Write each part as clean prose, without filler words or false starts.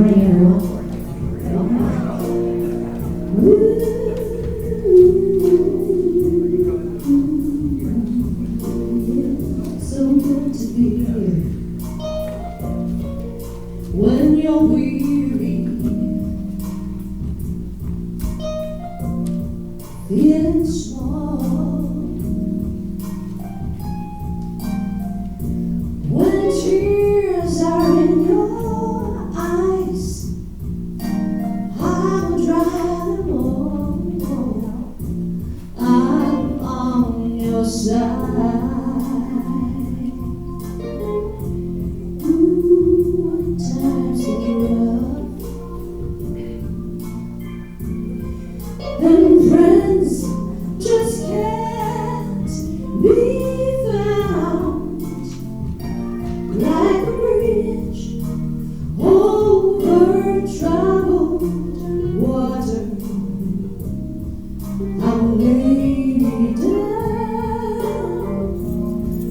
morning, everyone. So good to be here. When you're weary, feeling small, when tears are in your eyes, I will dry them all. I'm on your side. When times get rough, and friends just can't be found, like a bridge over troubled water, I will lay me down,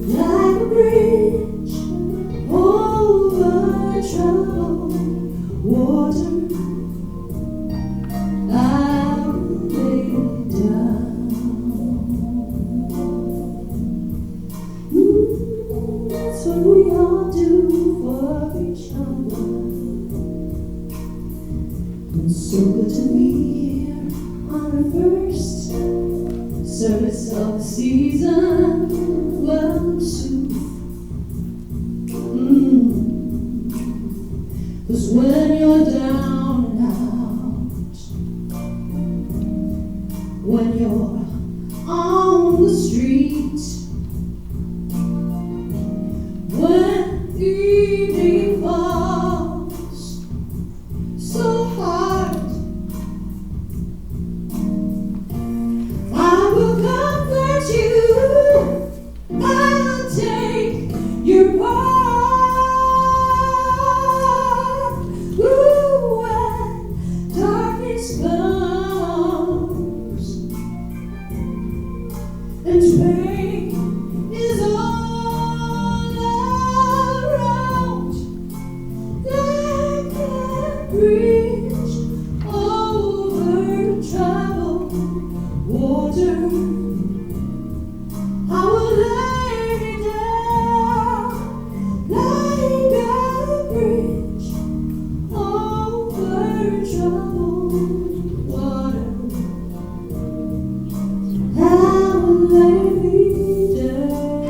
like a bridge over troubled water, I will lay me down. That's what we all do for each other. It's so good to be here on the first service of the season. Well, soon. 'Cause when you're down and out, when you're on the street, when evening falls so hard, I will comfort you, I'll take your part. Ooh, when darkness comes and pain is all around, like a bridge over troubled water, I will lay me down, like a bridge over troubled water, I will lay me down,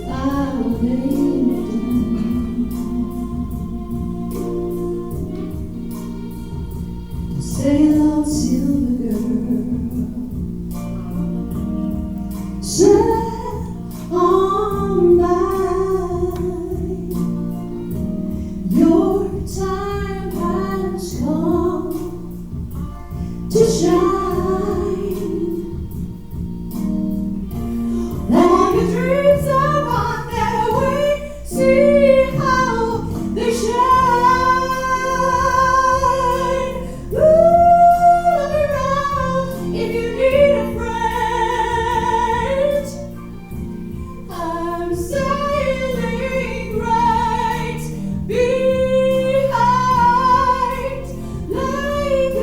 I will lay me down. Sail on, silver girl, sail on by. Your time has come to shine, like your dreams are on their way. See how they shine. Ooh, look around if you need a friend. I'm sailing right behind, like a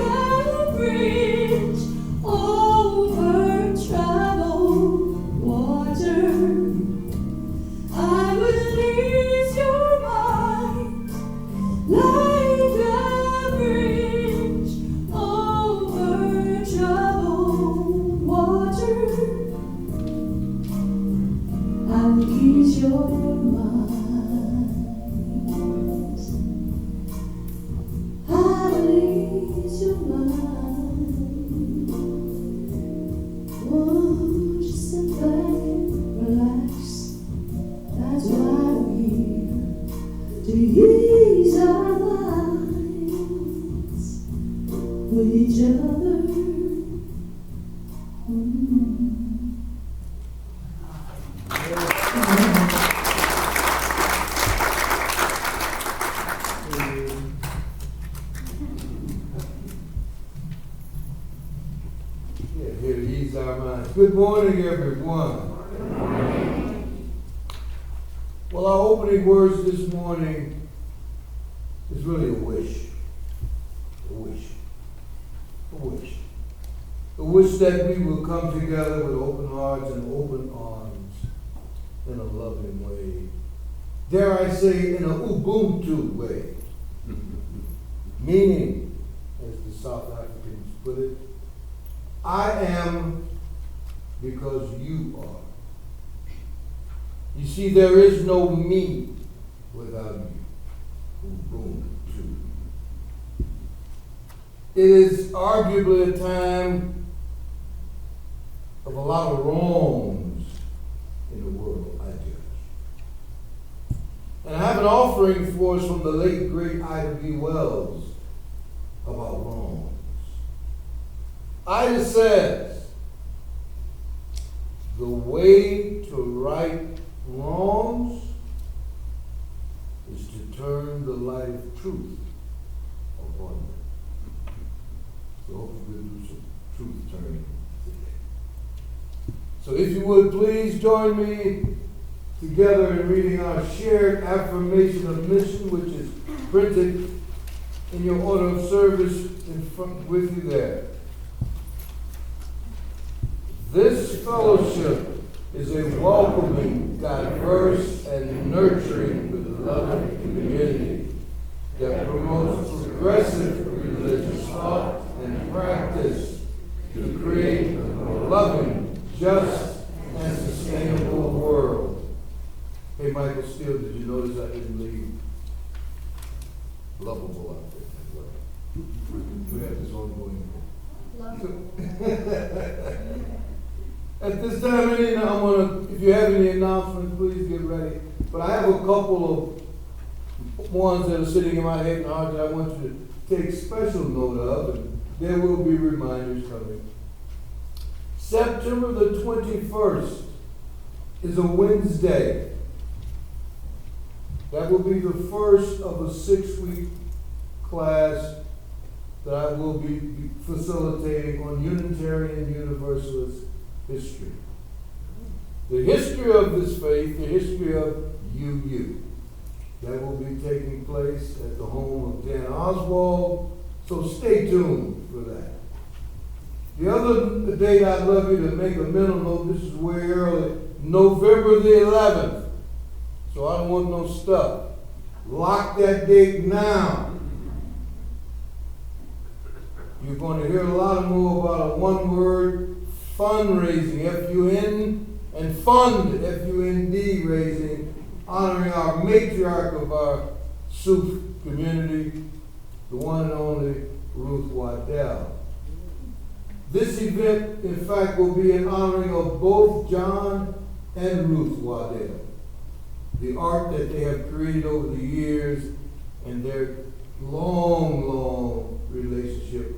bridge over troubled water. I will ease your mind, like a bridge over troubled water. I will ease your mind. I will ease your mind. Won't you sit back and relax? That's why we're here, to ease our minds with each other. Here to ease our minds. Good morning, everyone. Well, our opening opening words this morning is really a wish. A wish. A wish. A wish that we will come together with open hearts and open arms in a loving way. Dare I say, in a Ubuntu way. Meaning, as the South Africans put it, I am because you are. You see, there is no me without you. Ubuntu. It is arguably a time of a lot of wrongs in the world, I judge. And I have an offering for us from the late, great Ida B. Wells about wrongs. Ida says, the way to right wrongs is to turn the light of truth upon them. So hopefully we'll do some truth turning today. So if you would please join me together in reading our shared affirmation of mission, which is printed in your order of service in front with you there. This fellowship is a welcoming, diverse, and nurturing, beloved community that promotes progressive religious thought and practice to create a more loving, just, and sustainable world. Hey, Michael Steele, did you notice I didn't leave lovable out there as well? We have this ongoing. At this time, if you have any announcements, please get ready. But I have a couple of ones that are sitting in my head and heart that I want you to take special note of, and there will be reminders coming. September the 21st is a Wednesday. That will be the first of a 6-week class that I will be facilitating on Unitarian Universalist history. The history of this faith, the history of UU. That will be taking place at the home of Dan Oswald, so stay tuned for that. The other date I'd love you to make a mental note, this is way early, November the 11th. So I don't want no stuff. Lock that date now. You're going to hear a lot more about a one-word fundraising, F-U-N, and fund, F-U-N-D, raising, honoring our matriarch of our Suf community, the one and only Ruth Waddell. This event, in fact, will be in honoring of both John and Ruth Waddell, the art that they have created over the years and their long, long relationship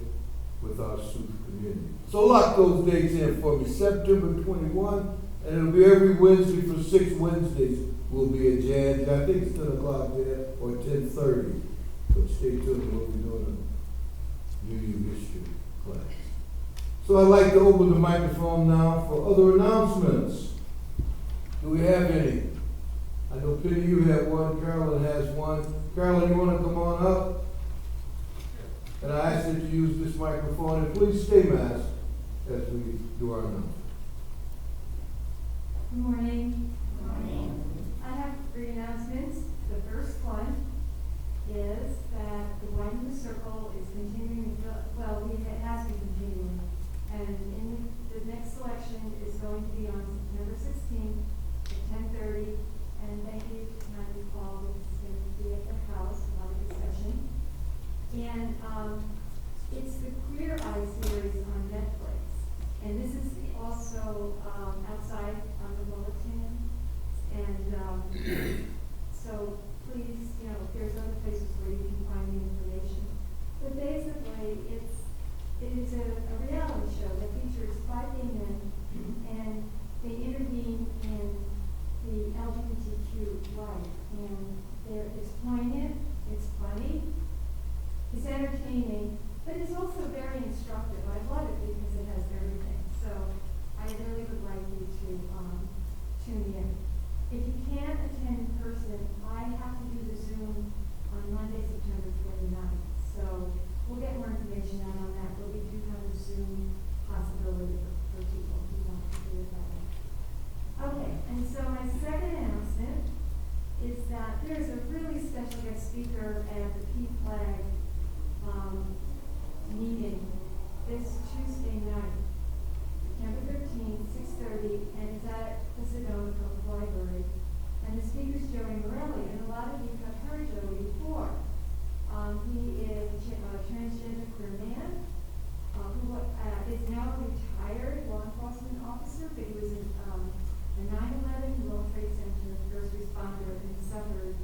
with our Suf community. So lock those dates in for me. September 21, and it'll be every Wednesday for 6 Wednesdays. Will be a jazz. I think it's 10 o'clock there or 10:30. But stay tuned. We'll be doing a UU history class. So I'd like to open the microphone now for other announcements. Do we have any? I know Penny, you have one. Carolyn has one. Carolyn, you want to come on up? And I ask that you use this microphone and please stay masked as we do our announcement. Good morning. Good morning. I have 3 announcements. The first one is that the Wine in the Circle is continuing, it has been continuing. And in the next selection is going to be on September 16th at 10:30. And thank you for trying to call. This is going to be at the house, a lot of discussion. And it's the Queer Eye series on Netflix. And this is also outside on the bulletin. And so please, there's other places where you can find the information. But basically, it is a reality show that features 5 gay men, and they intervene in the LGBTQ life. And it's poignant, it's funny, it's entertaining, but it's also very instructive. I love it because it has everything. So I really would like you to tune in. If you can't attend in person speaker at the P-Flag meeting this Tuesday night, September 13th, 6:30, and it's at the Sedona Public Library. And the speaker's Joey Morelli, and a lot of you have heard Joey before. He is a transgender queer man who is now a retired law enforcement officer, but he was a 9/11 World Trade Center first responder and suffered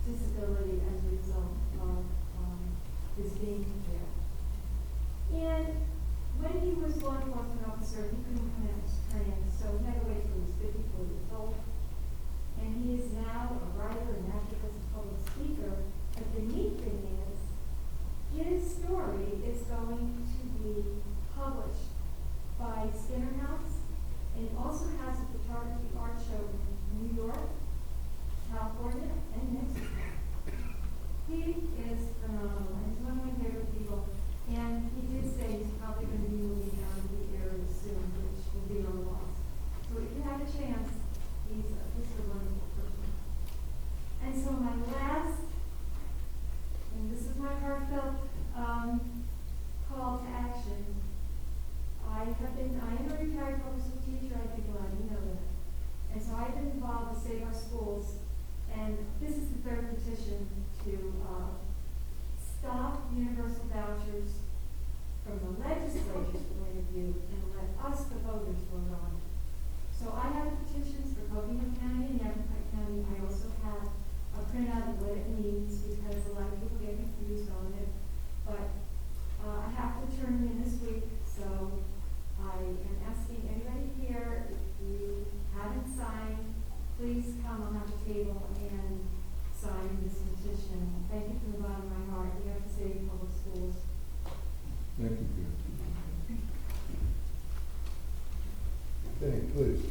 disability as a result of his being there. And when he was law enforcement officer, he couldn't come out as trans, so he had to wait till he was 54 years old. And he is now a writer and active as a public speaker. But the neat thing is, his story is going to be published by Skinner House, and he also has a photography art show in New York, California, and Mexico. He is phenomenal, and he's one of my favorite people. And he did say he's probably going to be moving down to the area soon, which will be no loss. So if you have a chance, he's just a wonderful person. And so my last, and this is my heartfelt call to action. I am a retired public school teacher, I think a lot of you know that. And so I've been involved with Save Our Schools, and this is the third petition to stop universal vouchers from the legislature's point of view and let us, the voters, vote on it. So I have petitions for Covina County and Yavapai County. I also have a printout of what it means because a lot of people get confused on it. But I have to turn in this week, so I am asking anybody here, if you haven't signed, please come on the table and sign this petition. Thank you from the bottom of my heart. We have to save public schools. Thank you, Jim. Okay, please.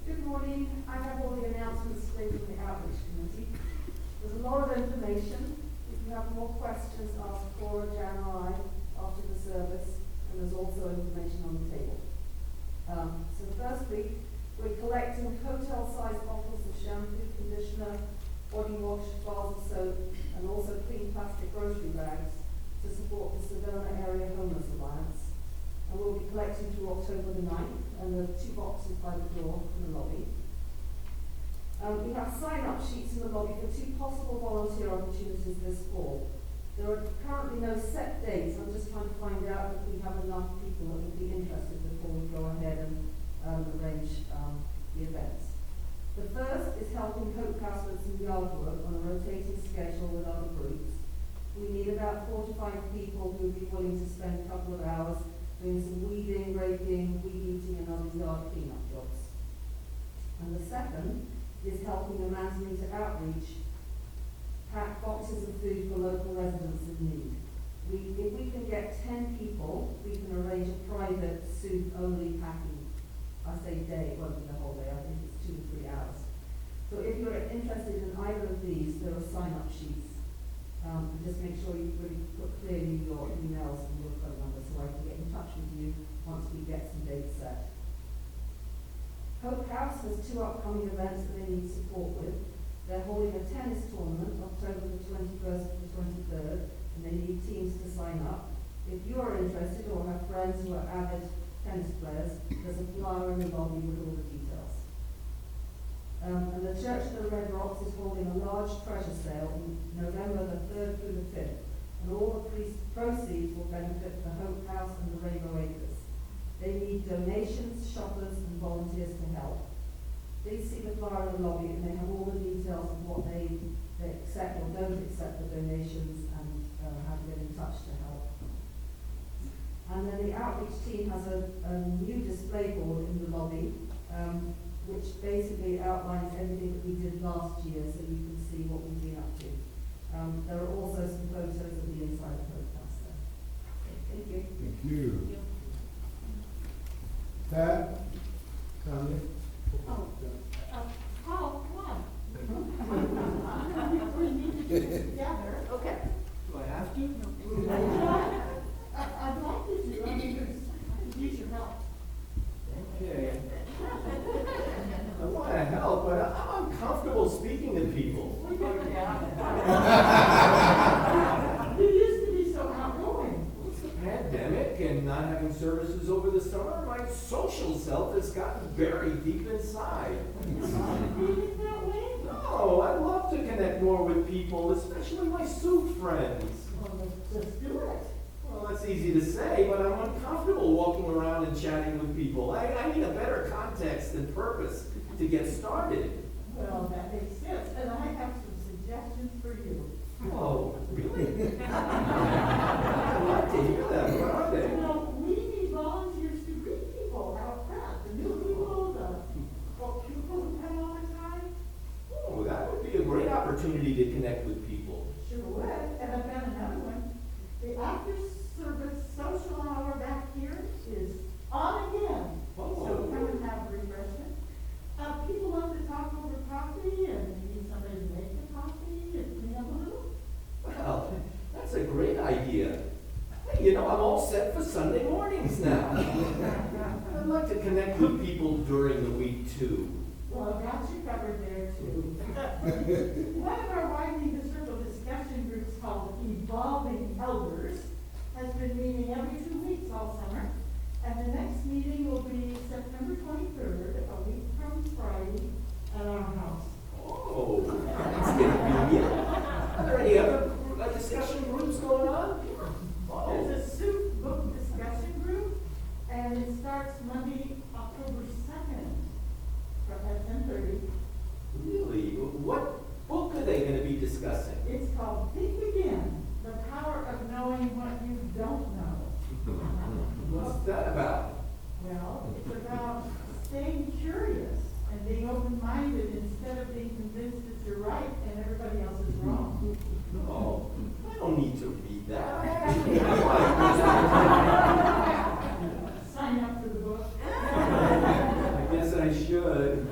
Good morning. I have all the announcements today from the Outreach Committee. There's a lot of information. If you have more questions, ask Cora, Jan, or I after the service, and there's also information on the table. So first week, we're collecting hotel-sized bottles of shampoo, conditioner, body wash, bars of soap, and also clean plastic grocery bags to support the Sedona Area Homeless Alliance. And we'll be collecting through October the 9th, and there are 2 boxes by the door in the lobby. We have sign-up sheets in the lobby for 2 possible volunteer opportunities this fall. There are currently no set dates. I'm just trying to find out if we have enough people that would be interested before we go ahead and arrange the events. The first is helping Hope House with some yard work on a rotating schedule with other groups. We need about 4 to 5 people who would be willing to spend a couple of hours doing some weeding, raking, weed eating, and other yard cleanup jobs. And the second is helping the Manzanita Outreach pack boxes of food for local residents in need. If we can get 10 people, we can arrange a private soup-only packing. I say day, it won't be the whole day, I think it's 2 to 3 hours. So if you're interested in either of these, there are sign-up sheets. Just make sure you really put clearly your emails and your phone number so I can get in touch with you once we get some dates set. Hope House has 2 upcoming events that they need support with. They're holding a tennis tournament October the 21st to the 23rd, and they need teams to sign up. If you are interested or have friends who are avid tennis players, there's a flyer in the lobby with all the details. And the Church of the Red Rocks is holding a large treasure sale on November the 3rd through the 5th, and all the proceeds will benefit the Hope House and the Rainbow Acres. They need donations, shoppers, and volunteers to help. Please see the flyer in the lobby, and they have all the details of what they accept or don't accept the donations and how to get in touch to help. And then the outreach team has a new display board in the lobby, which basically outlines everything that we did last year, so you can see what we've been up to. There are also some photos of the inside of Hope House there. Thank you. Thank you. Pat? Tanya? Paul, come on. Gather. Okay. Do I have to? I'd like you to. I could use your help. Okay. I want to help, but I'm uncomfortable speaking to people. Well, yeah. You used to be so outgoing. It's the pandemic and not having services over the summer. My social self has gotten buried deep inside. Feeling that way? No, I love to connect more with people, especially my suit friends. Well, let's just do it. Well, that's easy to say, but I'm uncomfortable walking around and chatting with people. I need a better context and purpose to get started. Well, that makes sense, and I have some suggestions for you. Oh, really? I'd like to hear that. What are they? You know, we need volunteers to greet people out front, the new people, the people who come all the time. Oh, that would be a great opportunity to connect with people. Sure would, and I've got another one. The after-service social hour back here is on again. So come and have refreshment. People love to talk over coffee, and you need somebody to make the coffee and clean up a little. Well, that's a great idea. Hey, you know, I'm all set for Sunday mornings now. I'd like to connect with people during the week, too. Well, I've got you covered there too. One of our widening the circle discussion groups called Evolving Elders has been meeting every 2 weeks all summer. And the next meeting will be September 23rd, a week from Friday, at our house. Oh, that's convenient. Are there any other discussion groups going on? Oh, There's a soup book discussion group, and it starts Monday, October 2nd, at 10:30. really? What book are they going to be discussing? It's called Think Again, the power of knowing what you don't know. What's that about? Well, it's about staying curious and being open-minded instead of being convinced that you're right and everybody else is wrong. Oh, I don't need to read that. Sign up for the book. I guess I should.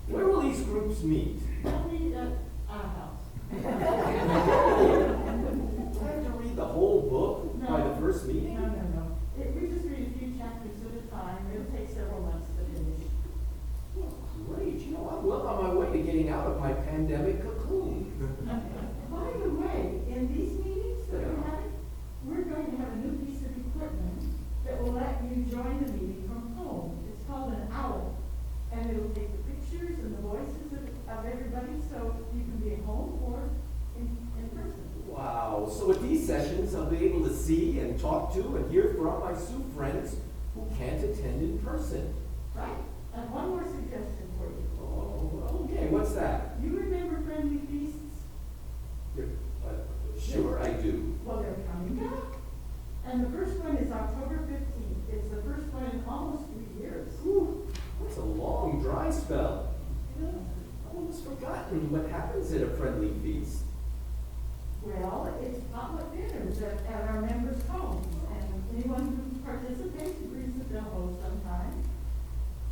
Where will these groups meet? Tell me at our house. Do I have to read the whole book by the first meeting? No. We just read a few chapters at a time. It'll take several months to finish. Oh, great. You know, I'm well on my way to getting out of my pandemic cocoon. By the way, in these meetings that we're having, we're going to have a new piece of equipment that will let you join the meeting from home. It's called an owl. And it'll take the pictures and the voices of everybody so you can be at home or in person. Wow. So at these sessions, I'll be able to see and talk to and hear from my Sioux friends who can't attend in person. Right? And one more suggestion for you. Oh, okay. What's that? You remember friendly feasts? Sure, I do. Well, they're coming back. And the first one is October 15th. It's the first one in almost 3 years. Whew, that's a long dry spell. I almost forgotten what happens at a friendly feast. Well, it's potluck dinners at our members' homes, and anyone who participates agrees that they'll host sometime.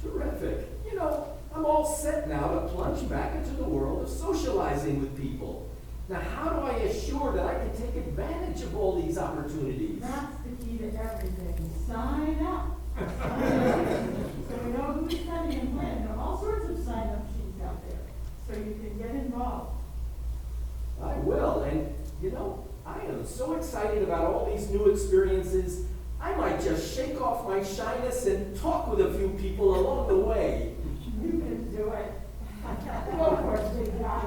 Terrific. You know, I'm all set now to plunge back into the world of socializing with people. Now, how do I assure that I can take advantage of all these opportunities? That's the key to everything. Sign up. So we know who's coming and when. There are all sorts of sign-up sheets out there, so you can get involved. I will, and you know, I am so excited about all these new experiences, I might just shake off my shyness and talk with a few people along the way. You can do it. Go for it, big guy.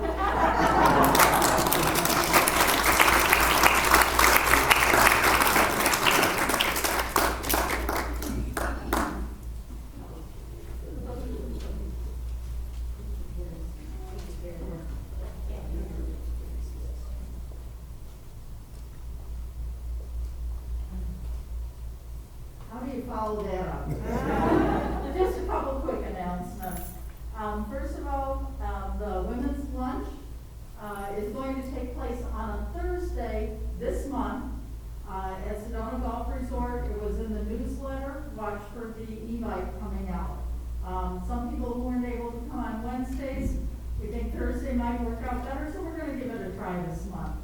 How do you follow that up? Just a couple quick announcements. First of all, the women's lunch is going to take place on a Thursday this month at Sedona Golf Resort. It was in the newsletter. Watch for the e-bike coming out. Some people who weren't able to come on Wednesdays, we think Thursday might work out better, so we're going to give it a try this month.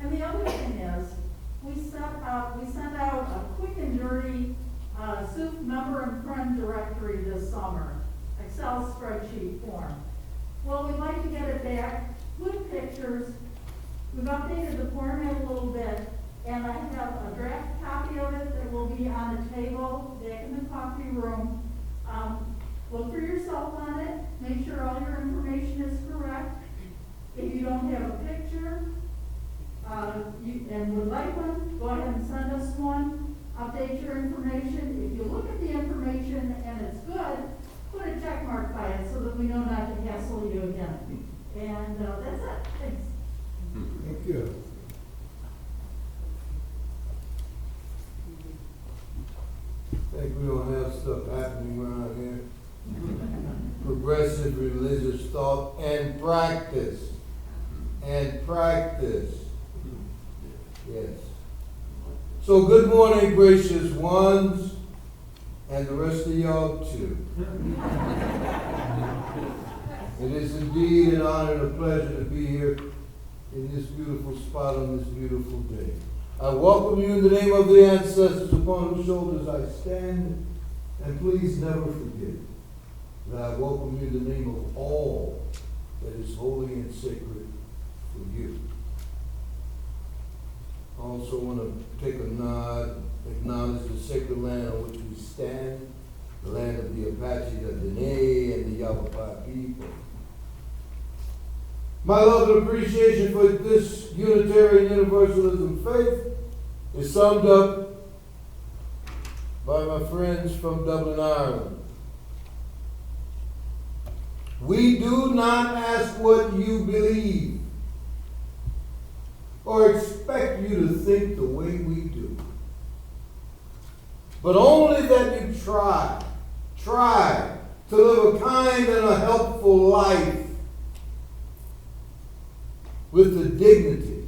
And the other thing is, we sent out a quick and dirty SOUP member and friend directory this summer, Excel spreadsheet form. Well, we'd like to get it back pictures. We've updated the format a little bit, and I have a draft copy of it that will be on the table back in the coffee room. Look for yourself on it, make sure all your information is correct. If you don't have a picture, and would like one, go ahead and send us one, update your information. If you look at the information and it's good, put a check mark by it so that we know not to hassle you again. And that's it, thanks. Thank you. Think we don't have stuff happening around here. Progressive religious thought and practice. And practice. Yes. So good morning, gracious ones, and the rest of y'all too. It is indeed an honor and a pleasure to be here in this beautiful spot on this beautiful day. I welcome you in the name of the ancestors upon whose shoulders I stand, and please never forget that I welcome you in the name of all that is holy and sacred for you. I also want to take a nod, acknowledge the sacred land on which we stand, the land of the Apache, the Dene, and the Yavapai people. My love and appreciation for this Unitarian Universalism faith is summed up by my friends from Dublin, Ireland. We do not ask what you believe or expect you to think the way we do, but only that you try to live a kind and a helpful life with the dignity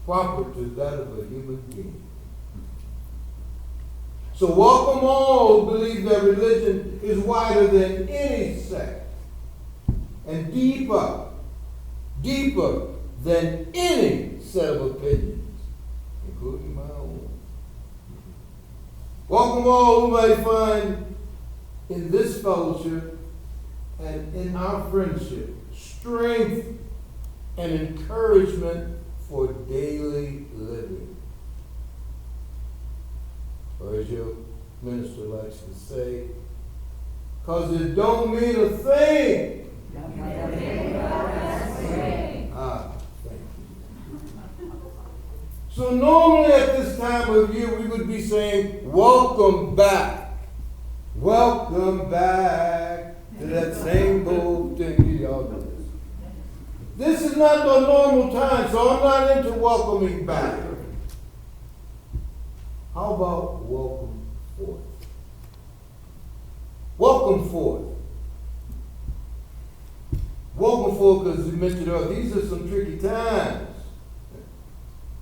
proper to that of a human being. So welcome all who believe that religion is wider than any sect and deeper than any set of opinions, including my own. Welcome all who may find in this fellowship and in our friendship strength and encouragement for daily living. Or as your minister likes to say, because it don't mean a thing. Thank you. So normally at this time of year we would be saying, welcome back. Welcome back to that same old thing. Y'all know this. This is not the normal time, so I'm not into welcoming back. How about welcome forth? Welcome forth. Welcome forth, because you mentioned earlier, these are some tricky times.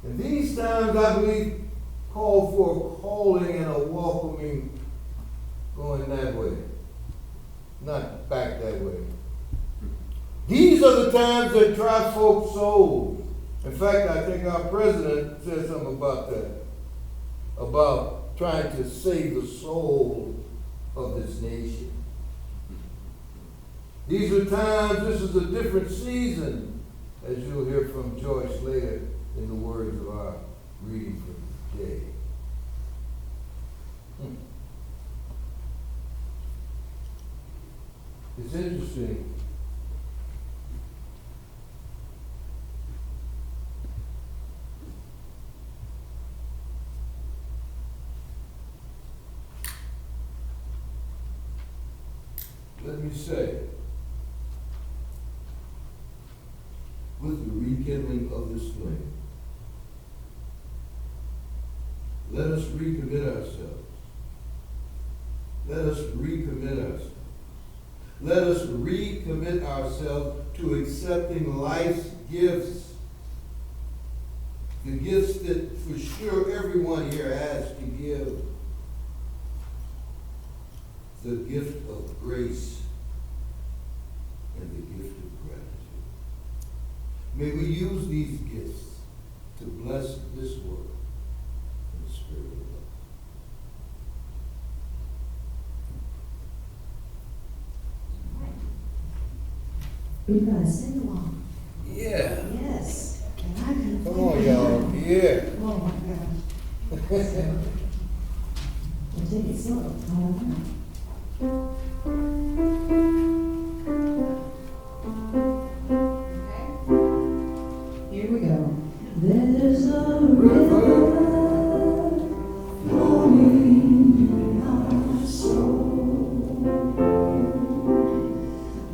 And these times, I believe, call for a calling and a welcoming going that way, not back that way. These are the times that try folks' souls. In fact, I think our president said something about that, about trying to save the soul of this nation. These are times, this is a different season, as you'll hear from Joyce later in the words of our reading for today. It's interesting. Let me say, with the rekindling of this flame, let us recommit ourselves. Let us recommit ourselves. Let us recommit ourselves to accepting life's gifts. The gifts that for sure everyone here has to give. The gift of grace and the gift of gratitude. May we use these gifts to bless this world in the spirit of love. We've got a sing along. Yeah. Yes. Yeah. Oh my gosh. We'll take it slow. I don't know. Here we go. There's a river flowing in my soul.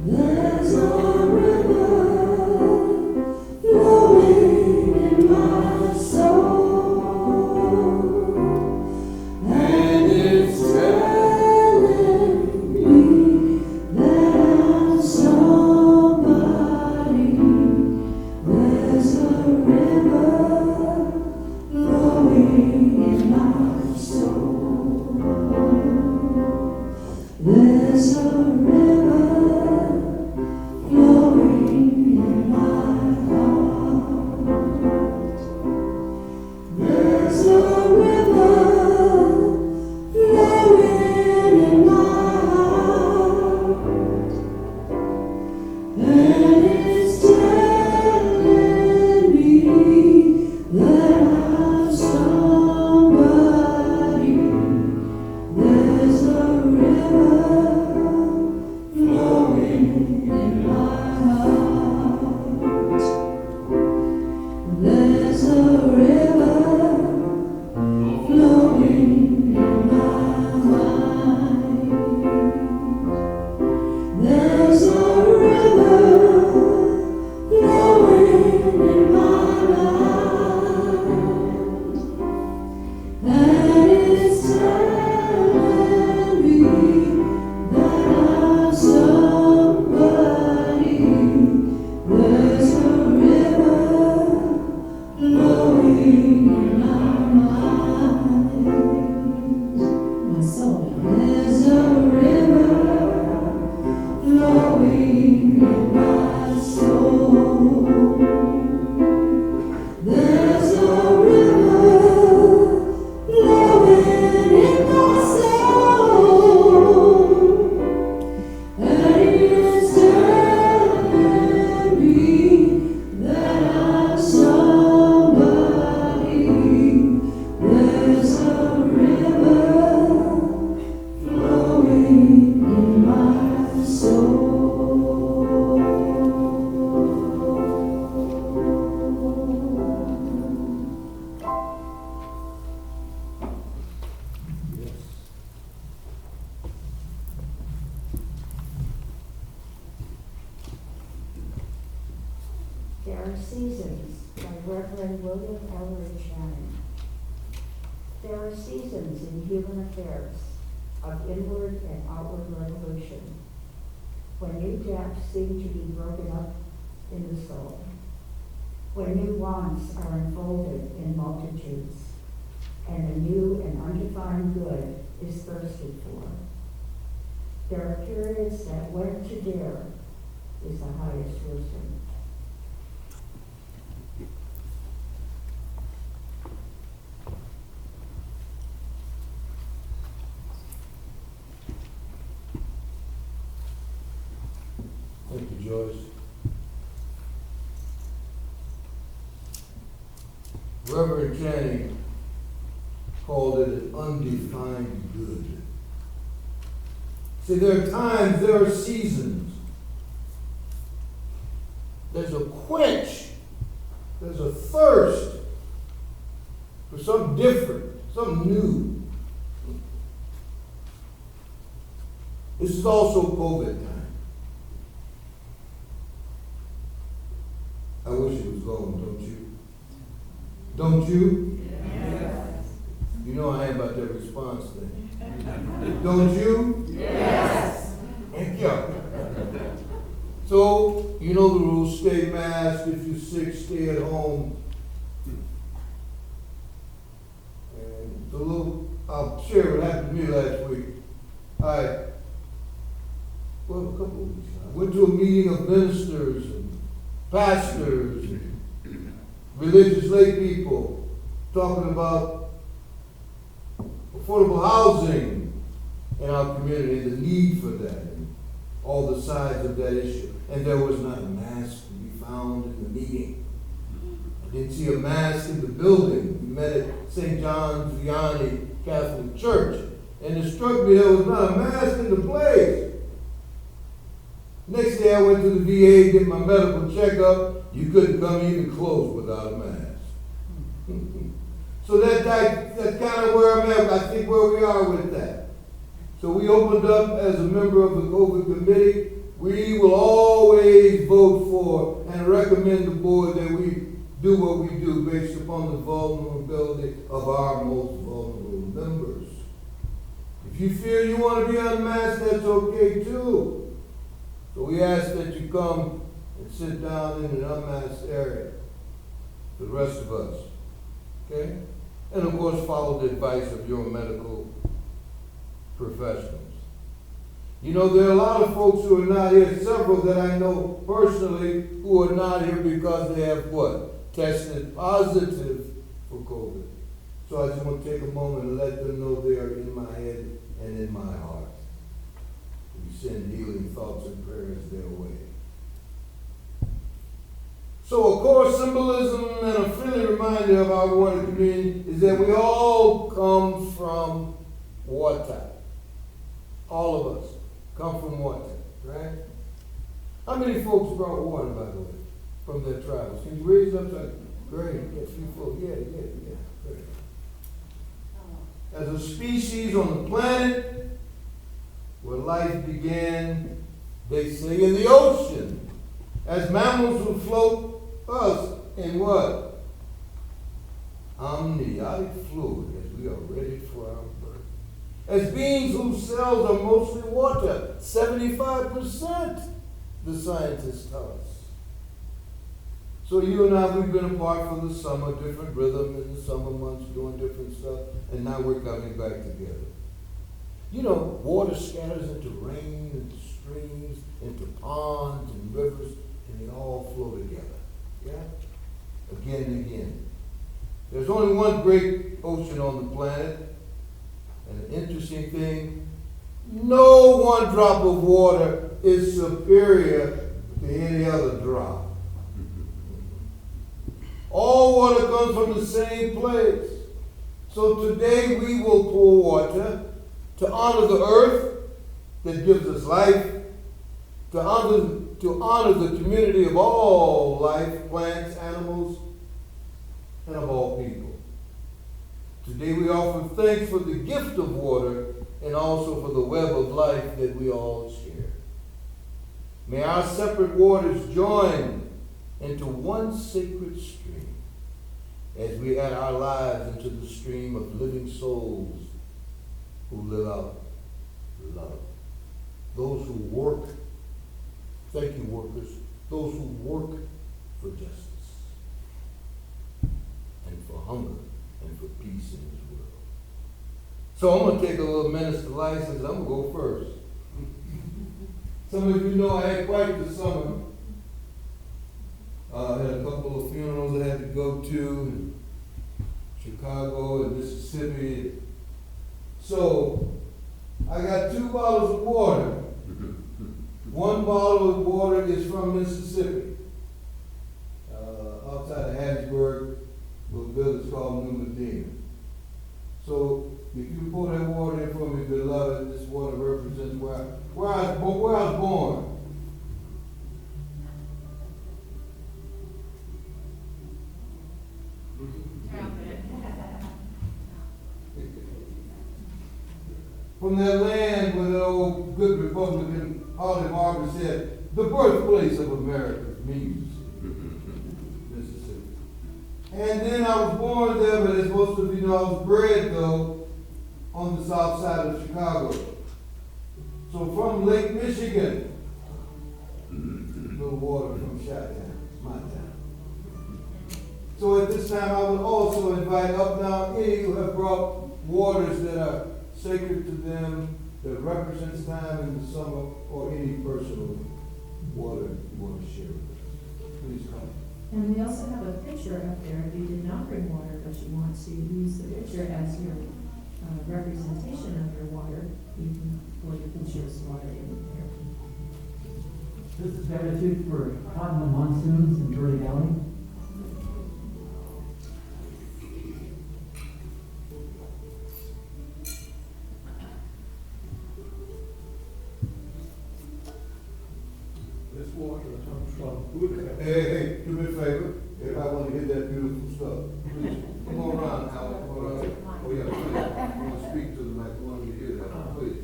There's a river flowing in my soul, and it's telling me that I'm somebody. There's a river flowing in my soul. There's a river flowing in my heart. There's a river flowing in my heart, and it's telling me that I'm somebody. There's a river flowing in my heart. There's a river flowing in my mind. There's a river flowing in my mind, and it's telling me that I'm somebody. There's a river flowing in our minds. My soul. There's a river flowing in my soul. There's a river flowing in my soul, and it's telling me that I'm somebody. There's a river flowing in my soul. There are seasons by Reverend William Ellery Channing. There are seasons in human affairs of inward and outward revolution, when new gaps seem to be broken up in the soul, when new wants are unfolded in multitudes, and a new and undefined good is thirsted for. There are periods that when to dare is the highest wisdom. Thank you, Joyce. Reverend Channing called it an undefined good. See, there are times, there are seasons. There's a quench, there's a thirst for something different, something new. This is also COVID time. I wish it was gone, don't you? Don't you? Yes. You know I am about that response thing. Don't you? Yes. Thank you. So, you know the rules, stay masked, if you're sick, stay at home. And I'll share what happened to me last week. A couple of weeks now. I went to a meeting of ministers and pastors and religious lay people talking about affordable housing in our community, the need for that, and all the sides of that issue. And there was not a mask to be found in the meeting. I didn't see a mass in the building. We met at St. John's Vianney Catholic Church. And it struck me there was not a mask in the place. Next day I went to the VA to get my medical checkup. You couldn't come even close without a mask. So that's kind of where I'm at. I think where we are with that. So we opened up as a member of the COVID committee. We will always vote for and recommend the board that we do what we do based upon the vulnerability of our most vulnerable members. If you feel you want to be unmasked, that's okay too. So we ask that you come and sit down in an unmasked area for the rest of us. Okay? And of course, follow the advice of your medical professionals. You know, there are a lot of folks who are not here, several that I know personally, who are not here because they have what? Tested positive for COVID. So I just want to take a moment and let them know they are in my head and in my heart. We send healing thoughts and prayers their way. So a core symbolism and a friendly reminder of our water community is that we all come from water. All of us come from water, right? How many folks brought water, by the way, from their travels? Can you raise up that? Great, yeah, a few folks, yeah, great. As a species on the planet, where life began, they say, in the ocean. As mammals who float, us in what? Amniotic fluid, as we are ready for our birth. As beings whose cells are mostly water, 75%, the scientists tell us. So you and I, we've been apart for the summer, different rhythm in the summer months, doing different stuff, and now we're coming back together. You know, water scatters into rain, into streams, into ponds and rivers, and they all flow together. Yeah? Again and again. There's only one great ocean on the planet, and an interesting thing, no one drop of water is superior to any other drop. All water comes from the same place. So today we will pour water to honor the earth that gives us life, to honor the community of all life, plants, animals, and of all people. Today we offer thanks for the gift of water and also for the web of life that we all share. May our separate waters join into one sacred stream as we add our lives into the stream of living souls who live out love. Those who work, thank you workers, those who work for justice and for hunger and for peace in this world. So I'm going to take a little minister license. I'm going to go first. Some of you know I had quite the summer. I had a couple of funerals I had to go to in Chicago and Mississippi. So I got 2 bottles of water. One bottle of water is from Mississippi, outside of Hattiesburg, a village called New Medina. So if you pour that water in for me, beloved, this water represents where I was born. From that land where the old good Republican Harley Barber said, the birthplace of America's music, Mississippi. And then I was born there, but as most of you know, I was bred, though, on the south side of Chicago. So from Lake Michigan, a little water from Chi-Town, my town. So at this time, I would also invite up now any who have brought waters that are sacred to them, that represents time in the summer, or any personal water you want to share with us. Please come. And we also have a picture up there. If you did not bring water, but you want to use the picture as your representation of your water, you can pour your picture's water in there. This is gratitude for caught in the monsoons in Verde Valley. hey, do me a favor, everybody want to hear that beautiful stuff. Please, come on around, Alan, come on around. Oh, yeah, please, I want to speak to them like, I want to hear that, please.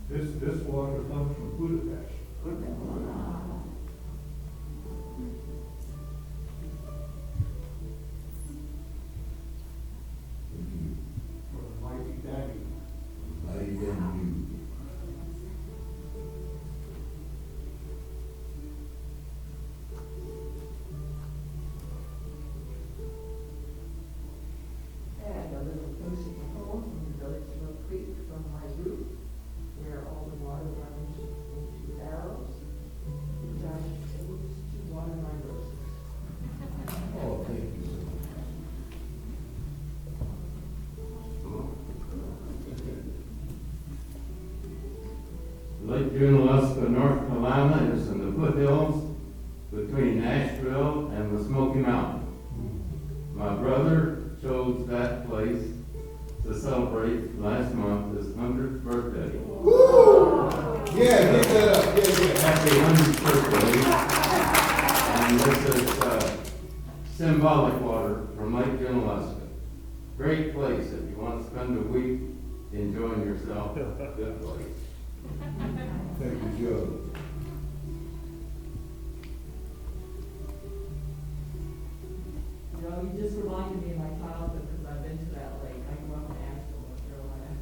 This water comes from Budapest. For the mighty Daddy. I am you. And a little music home from the village of Oak Creek from my roof, where all the water runs into barrels, which I use to water my roses. Oh, thank you so much. Lake Junaluska, North Carolina is in the foothills between Nashville and the Smoky Mountains. My brother chose that place to celebrate last month his 100th birthday. Woo! Yeah, get that up, yeah. Happy 100th birthday. And this is symbolic water from Lake Junaluska. Great place if you want to spend a week enjoying yourself. Good place. Thank you, Joe. You know, you just reminded me of my childhood because I've been to that lake. I grew up in Asheville, North Carolina.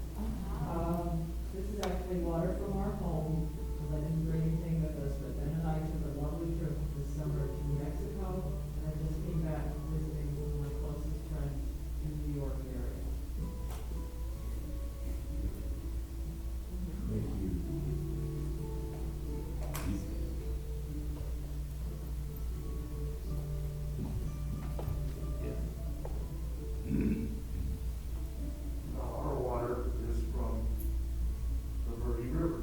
This is actually water from our home, because I didn't bring anything with us, but Ben and I took a lovely trip this summer to New Mexico, and I just came back visiting one of my closest friends in the New York area. Thank you. Our water is from the Verde River,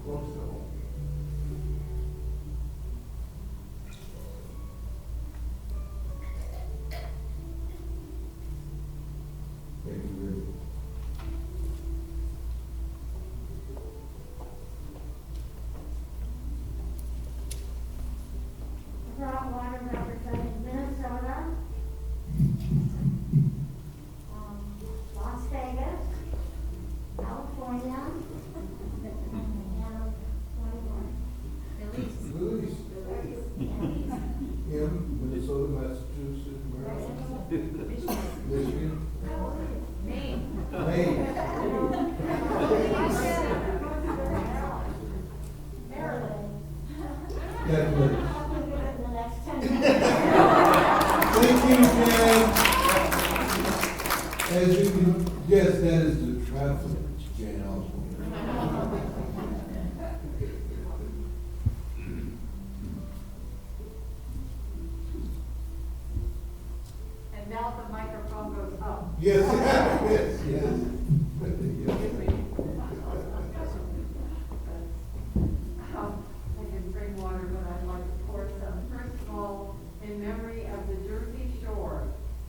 close to home. Thank you very much. Brought water representing Minnesota, Las Vegas, California, and Release. Yeah, Minnesota, Massachusetts, Maryland. Michigan. Maine. Maryland. Definitely. The next 10 minutes. Thank you, Jan. As you can guess, that is the traffic Jan Osborne. And now the microphone goes up. Yes, yes, yes. Yes. I didn't bring water, but I'd like to pour some. First of all, in memory of the Jersey Shore.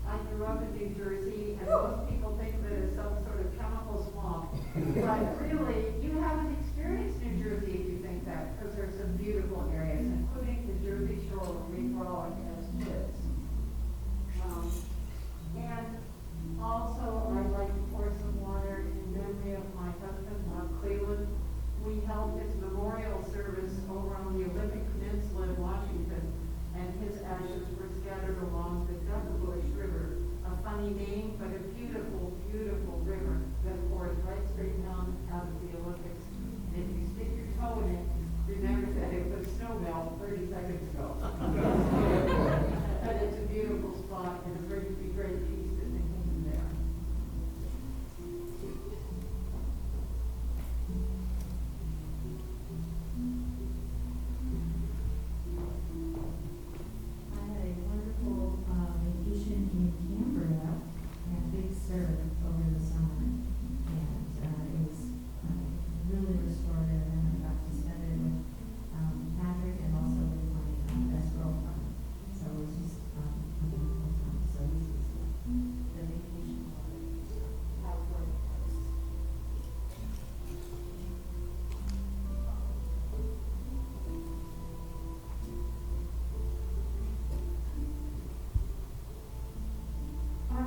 I grew up in New Jersey, and most people think of it as some sort of chemical swamp. But really, you haven't experienced New Jersey if you think that, because there's some beautiful areas, including the Jersey Shore where we grew up as kids. And also, I'd like to pour some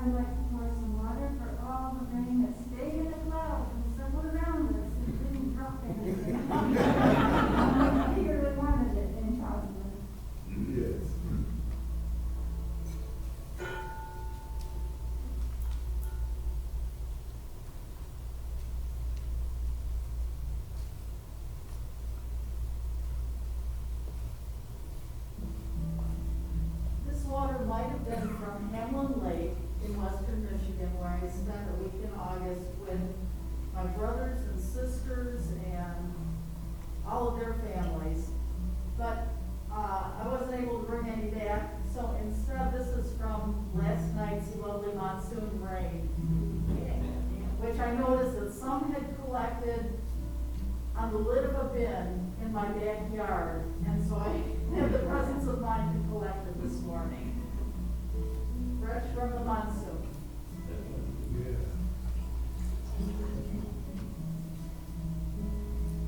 I'd like to pour some water for all the rain that stayed in the clouds and circled around us and didn't drop anything. I eagerly wanted it in Charleston. Yes. This water might have been from Hamlin Lake in western Michigan, where I spent a week in August with my brothers and sisters and all of their families. But I wasn't able to bring any back, so instead this is from last night's lovely monsoon rain, which I noticed that some had collected on the lid of a bin in my backyard, and so I have the presence of mind to collect it this morning. Fresh from the monsoon. Yeah.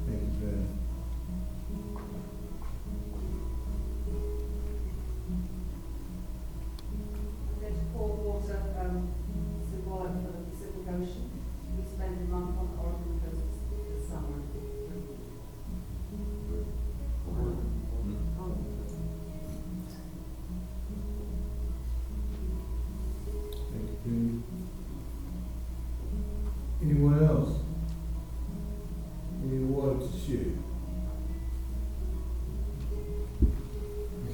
Thank you, Ben. There's cold water, symbolic for the Pacific Ocean. We spend a month on the Oregon coast this summer. Thank you, Penny. Anyone else? Any water to share?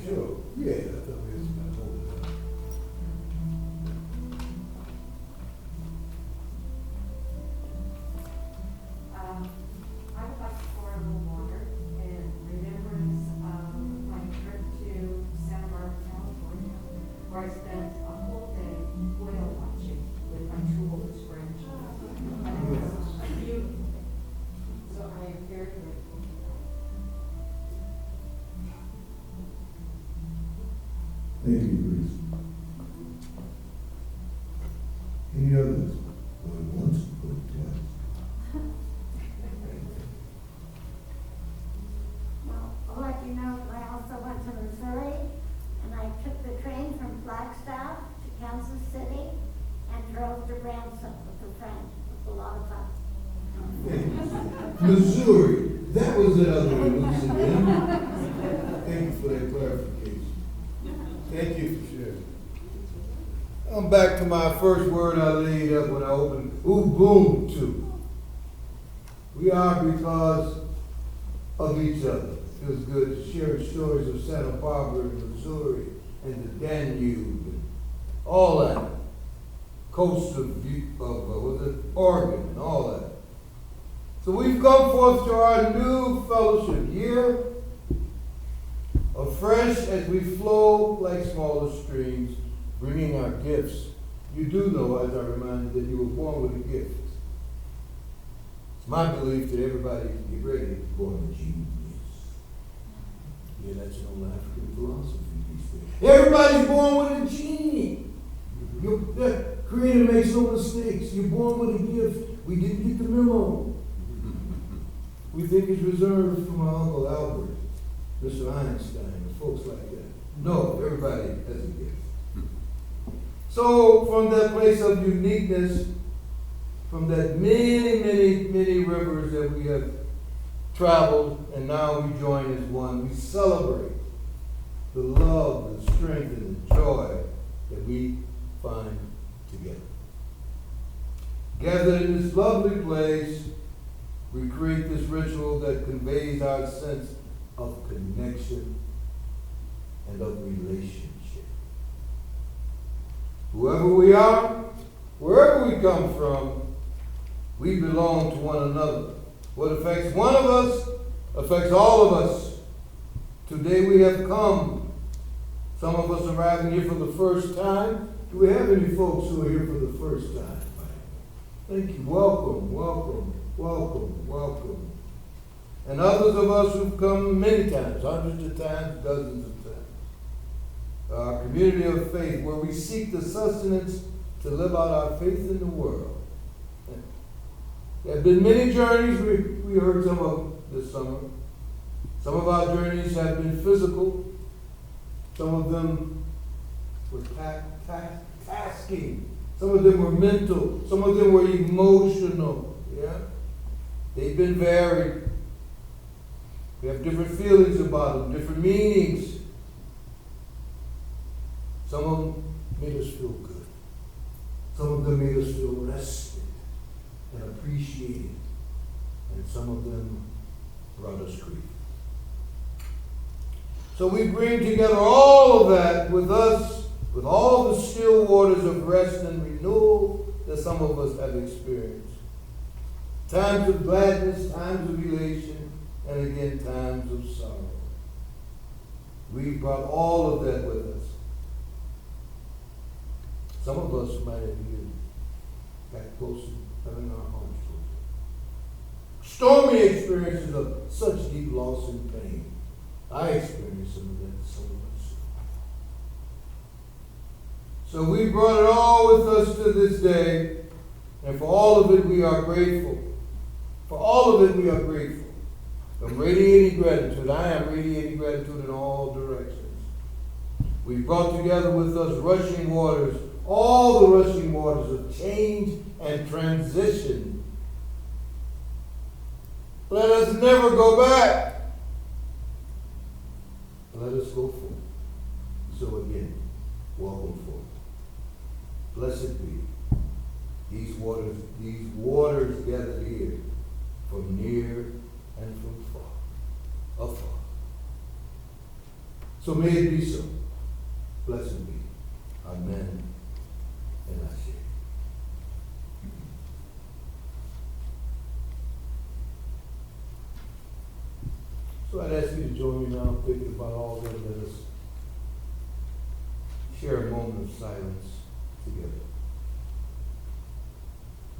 Sure. Yeah, I thought we had some over there. I would like to pour a little water in remembrance of my trip to Santa Barbara, California, where I spent a whole day whale watching with my two oldest grandchildren. And it was beautiful. So I am very grateful for that. Thank you, Bruce. Any others? Going once, going twice. Well, I'll let you know that I also went to Missouri, and I took the train from Flagstaff to Kansas City and drove to Branson with a friend. It was a lot of fun. Missouri, that was the other one, Lucy. Thank you for that clarification. Thank you for sharing. I'm back to my first word I laid up when I opened Ubuntu. We are because of each other. It was good to share stories of Santa Barbara and Missouri and the Danube and all that. Coast of Oregon and all that. So we've come forth to our new fellowship year, afresh as we flow like smaller streams, bringing our gifts. You do know, as I reminded, that you were born with a gift. It's my belief that everybody can get ready to be born with genius. Yeah, that's an old African philosophy these days. Everybody's born with a genie. The Creator makes no mistakes. You're born with a gift. We didn't get the memo. We think it's reserved for my Uncle Albert, Mr. Einstein, and folks like that. No, everybody has a gift. So from that place of uniqueness, from that many, many, many rivers that we have traveled, and now we join as one, we celebrate the love, the strength, and the joy that we find together. Gathered in this lovely place, we create this ritual that conveys our sense of connection and of relationship. Whoever we are, wherever we come from, we belong to one another. What affects one of us affects all of us. Today we have come. Some of us arriving here for the first time. Do we have any folks who are here for the first time? Thank you. Welcome, welcome, welcome, welcome. And others of us who've come many times, hundreds of times, dozens of times. Our community of faith, where we seek the sustenance to live out our faith in the world. There have been many journeys. We heard some of them this summer. Some of our journeys have been physical. Some of them were tasking Some of them were mental. Some of them were emotional. Yeah? They've been varied. We have different feelings about them, different meanings. Some of them made us feel good. Some of them made us feel rested and appreciated. And some of them brought us grief. So we bring together all of that with us, with all the still waters of rest and renewal that some of us have experienced. Times of gladness, times of elation, and again, times of sorrow. We brought all of that with us. Some of us might have even got close to having our hearts broken. Stormy experiences of such deep loss and pain. I experienced some of that, some of us. So we brought it all with us to this day, and for all of it we are grateful. For all of it we are grateful. I'm radiating gratitude. I am radiating gratitude in all directions. We brought together with us rushing waters, all the rushing waters of change and transition. Let us never go back. Let us go forth. So again, welcome forth. Blessed be these waters gathered here from near and from far, afar. So may it be so. Blessed be. Amen. And I say. So I'd ask you to join me now thinking about all that. Let us share a moment of silence together.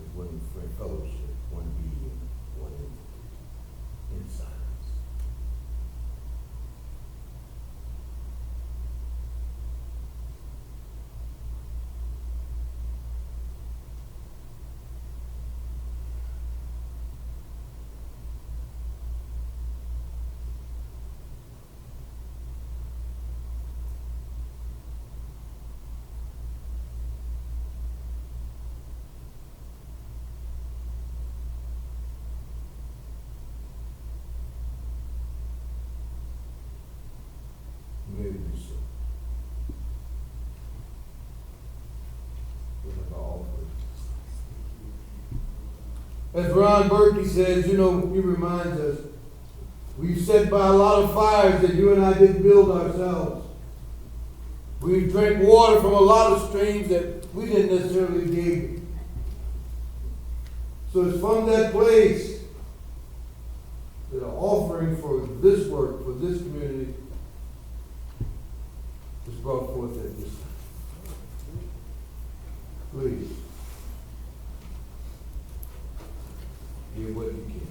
As one fellowship, one being, one entity, in silence. May it be so. As Ron Burkey says, he reminds us, we've set by a lot of fires that you and I didn't build ourselves. We've drank water from a lot of streams that we didn't necessarily dig. So it's from that place that an offering for this work, for this community, is brought forth at this time. Please, give what you can.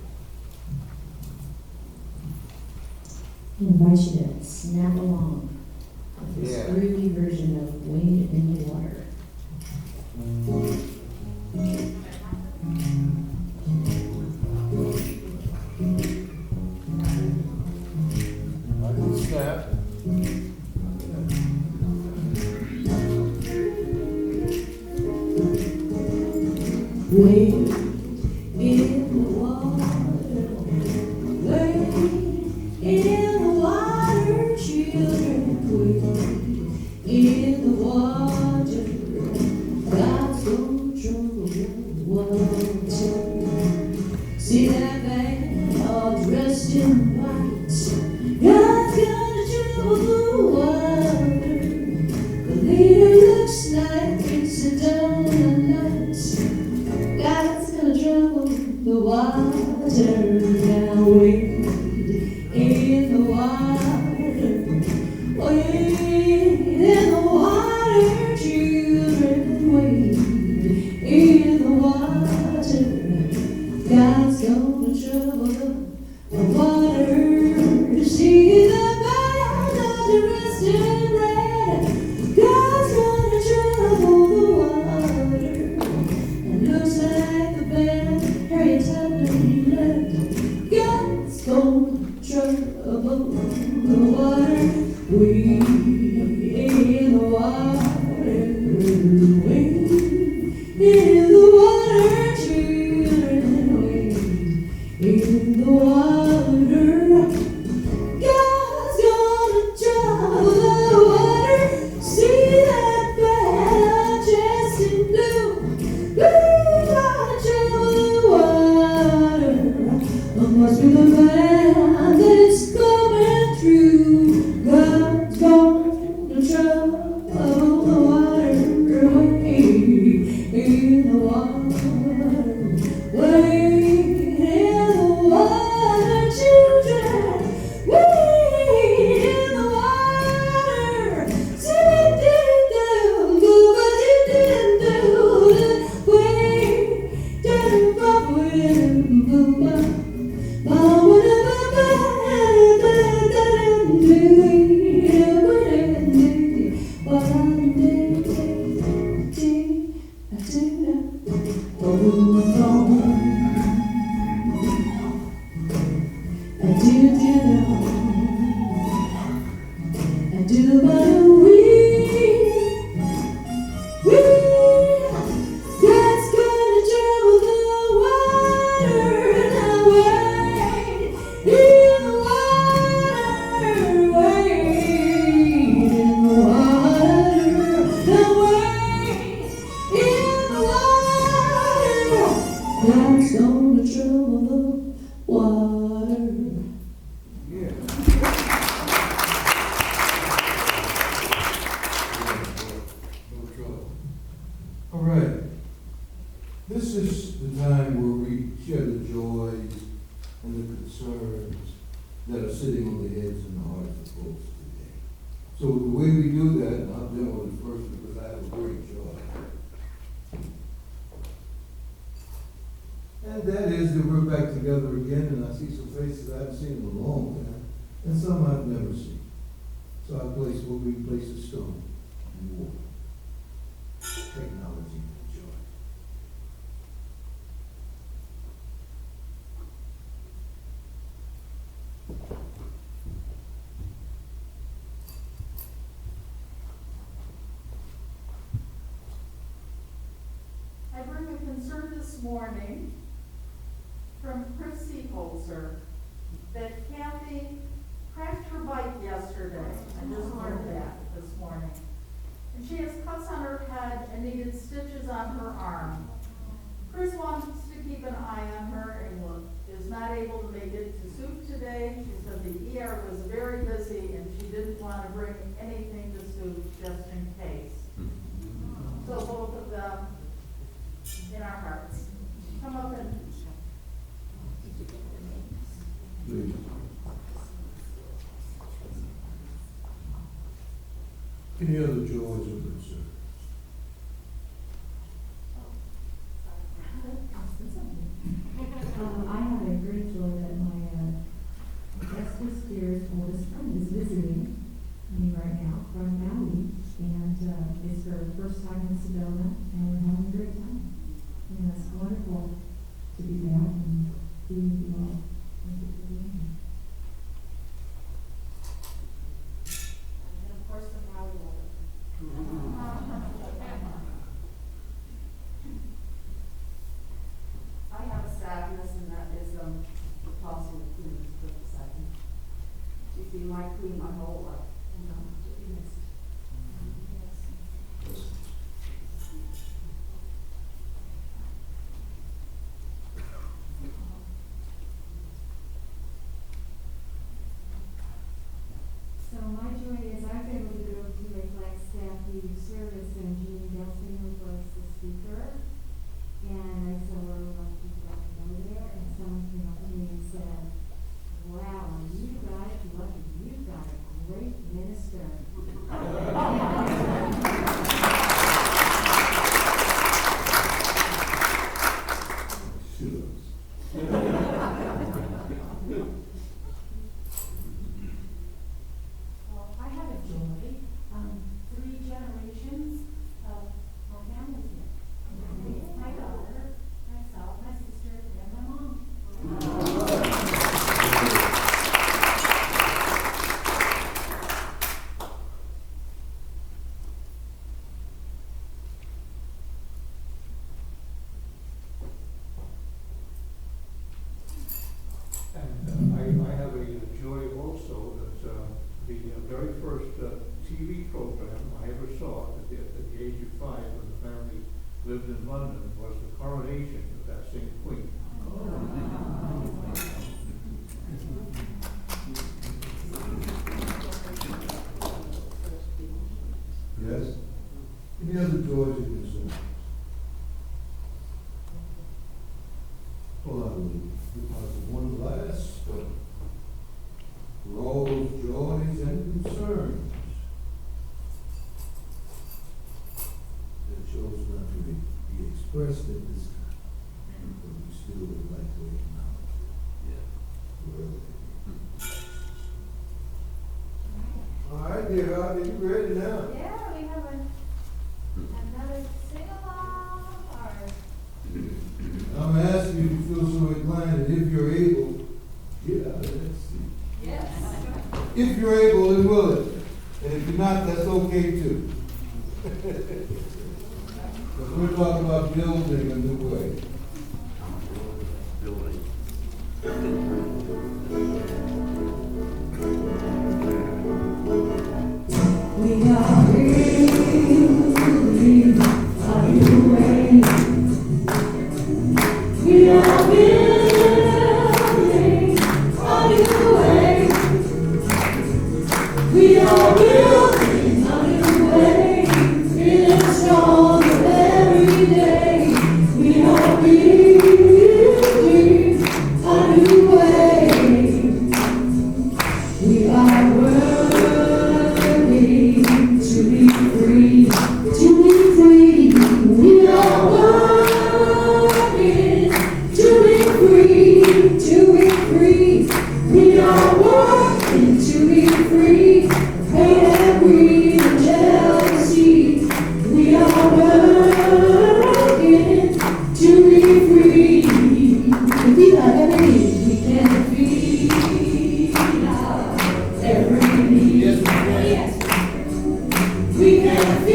I invite you to snap along with this early version of Wade in the Water. I can snap. Wade in the water, wade in the water, children, wade in the water. God's gonna trouble the water. See that man all dressed in white? God's gonna trouble the water. The leader looks like it's a donut. God's gonna trouble the water. Now wade in the water, wade in the water, children, wade in the water. God's gonna trouble the water. See the man not dressed in red. God's gonna trouble the water. This is the time where we share the joys and the concerns that are sitting on the heads and the hearts of folks today. So the way we do that, and I'll deal with it first because I have a great joy. And that is that we're back together again, and I see some faces I haven't seen in a long time, and some I've never seen. So I place what we place a stone in water. Technology and joy. I bring a concern this morning from Chris Seeholzer that Kathy crashed her bike yesterday. I just learned that this morning. And she has cuts on her head and needed stitches on her arm. Chris wants to keep an eye on her and is not able to make it to Soup today. She said the ER was very busy and she didn't want to bring anything to Soup just in case. So both of them in our hearts. Come up and Please. Any other joys or concerns? I have a great joy that my bestest, dearest, oldest friend is visiting me right now from Maui, and it's her first time in Sedona, and we're having a great time. And it's wonderful to be back and being with you all. Thank you for being here. And of course, the Maui woman. I have a sadness, and that is the passing of Queen Elizabeth II. She's been my queen my whole life, and to be missed. So my joy is I was able to go to a Flagstaff youth service and Jeannie Gelsinger was the speaker. And I said, well, a lot of people don't know there. And someone came up to me and said, wow, you guys lucky, you got a great minister. Well, I have a joy. 3 generations of my family here. My daughter, myself, my sister, and my mom. And I have a joy also that the very first TV program I ever saw at the age of 5 when the family lived in London was the coronation of that same queen. Yes? Any other joys or concerns? Hold on a little. Because one last stone. For all those joys and concerns that chose not to be expressed at this time, but we still would like to acknowledge it. All right, dear God, are you ready now? Yeah, we have another sing-along or I'm asking you to feel so inclined that if you're able, get out of that seat. yes. If you're able and willing. And if you're not, that's okay too. Because we're talking about building a new way. We are building a new way. We are building a new way. We are building a new way. It is stronger every day. We are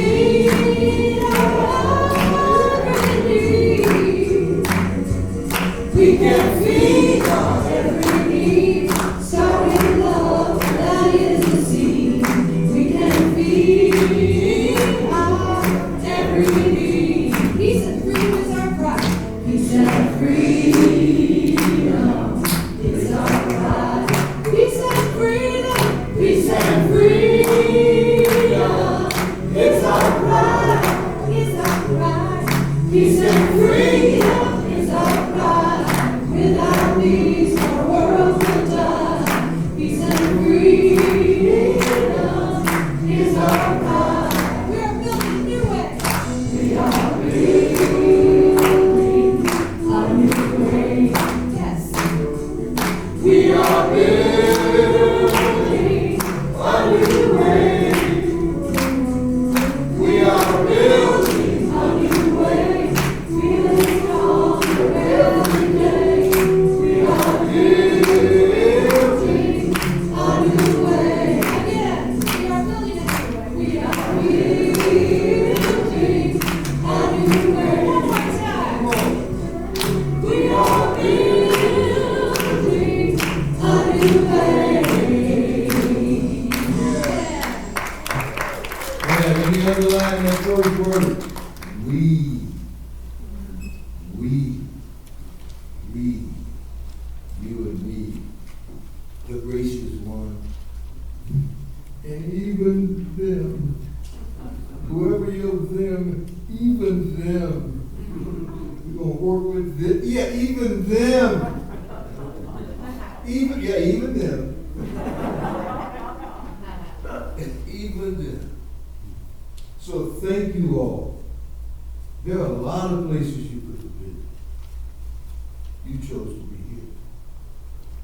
feed our hungry needs. We can feed our every need. Start with love, that is the seed. We can feed our every need. Peace and freedom is our cry. Peace and freedom is our cry. Peace and freedom, peace and freedom. It's our cry, it's our cry. Peace and freedom is our cry. Without these, our world will die. Peace and freedom is our cry. We are building a new way. We are building a new way. Yes. We are building a new way. We are building a new way. Feeling stronger every day. We are building a new way. Again, we are building a new way. We are building a new way. One more time. We are building a new way. Yeah, let me underline that first word. We. You and me. The gracious one. And even them. Whoever you're them, even them. We're going to work with them. Yeah, even them. Even them. And even them. So thank you all. There are a lot of places you could have been. You chose to be here.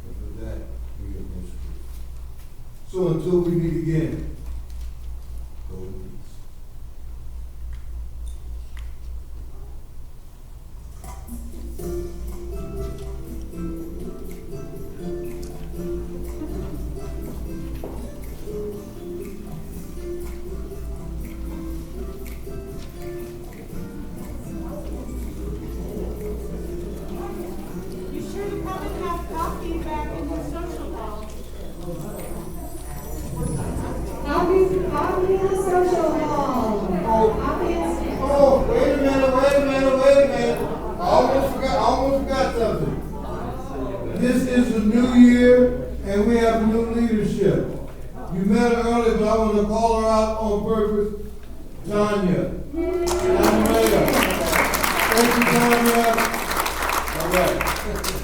And for that, we are most grateful. So until we meet again, go in peace. You sure to come and have coffee back in the social hall. Coffee in the social hall. Oh, wait a minute. I almost forgot something. This is a new year, and we have new leadership. You met her earlier, but I want to call her out on purpose. Tanya. Tanya. Thank you, Tanya. All right.